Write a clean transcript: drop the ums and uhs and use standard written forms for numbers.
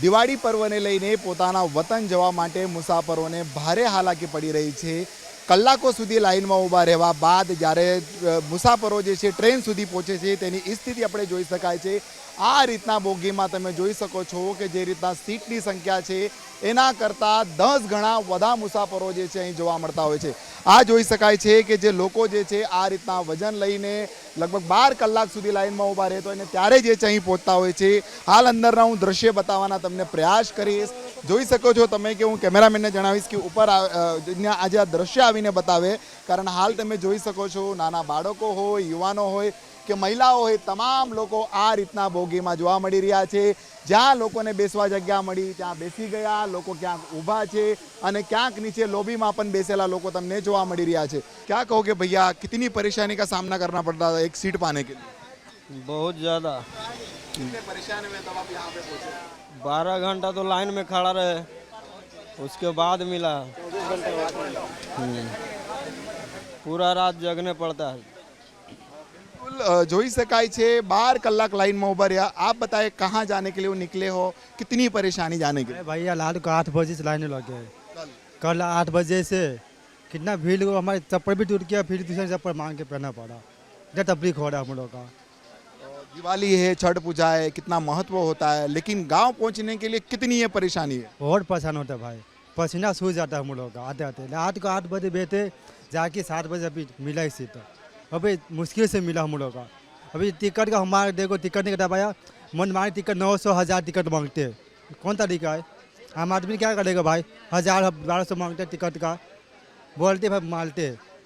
દિવાળી પર્વને લઈને પોતાના વતન જવા માટે મુસાફરોને ભારે હાલાકી પડી રહી છે। કલાકો સુધી લાઇનમાં ઊભા રહેવા બાદ જ્યારે મુસાફરો જે છે ટ્રેન સુધી પહોંચે છે તેની સ્થિતિ આપણે જોઈ શકાય છે। આ રીતના બોગીમાં તમે જોઈ શકો છો કે જે રીતના સીટની સંખ્યા છે એના કરતાં 10 ગણા વધુ મુસાફરો જે છે અહીં જોવા મળતા હોય છે। આ જોઈ શકાય છે કે જે લોકો જે છે આ રીતના વજન લઈને લગભગ 12 કલાક સુધી લાઇનમાં ઊભા રહેતો હોય ને ત્યારે જે છે અહીં પહોંચતા હોય છે। હાલ અંદરના હું દ્રશ્ય બતાવવાના તમને પ્રયાસ કરીશ। જોઈ શકો છો તમે કે હું કેમેરામેનને જણાવીશ કે ઉપર આજે આ દ્રશ્ય આવીને બતાવે, કારણ હાલ તમે જોઈ શકો છો નાના બાળકો હોય, યુવાનો હોય કે મહિલાઓ હોય, તમામ લોકો આ રીતના બોગીમાં જોવા મળી રહ્યા છે। જ્યાં લોકોને બેસવા જગ્યા મળી ત્યાં બેસી ગયા, લોકો ક્યાંક ઊભા છે અને ક્યાંક નીચે લોબીમાં પણ બેસેલા લોકો તમને જોવા મળી રહ્યા છે। क्या कहोगे भैया, कितनी परेशानी का सामना करना पड़ता था एक सीट पाने के लिए? बहुत ज़्यादा। कितने परेशानी में तब आप यहाँ पे पहुँचे? 12 घंटा तो लाइन में खड़ा रहे, उसके बाद मिला। पूरा रात जगने पड़ता है। बिल्कुल જોઈ શકાય છે 12 કલાક લાइनમાં ઊભા રહ્યા। आप बताए कहाँ जाने के लिए निकले हो, कितनी परेशानी जाने के लिए? भैया रात को 8 बजे से लाइन लगे। कल 8 बजे से कितना भीड़ हुआ, हमारे चप्पल भी टूट गया, फिर दूसरे चप्पल मांग के पहनना पड़ा। इतना तकलीफ हो रहा है हम लोग का। दिवाली है, छठ पूजा है, कितना महत्व होता है, लेकिन गांव पहुंचने के लिए कितनी ये परेशानी है? बहुत परेशान होता है भाई, पसीना सूख जाता है हम लोग का आते आते। रात को 8 बजे बैठे, जाके 7 बजे अभी मिला ही सीट। अभी मुश्किल से मिला हम लोग का। अभी टिकट का हमारे देखो टिकट नहीं कटा पाया। मन मारे टिकट 900 1000 टिकट मांगते हैं, कौन तरीका है? आम आदमी क्या करेगा भाई? 1000 1200 मांगते टिकट का, बोलते भाई मारते।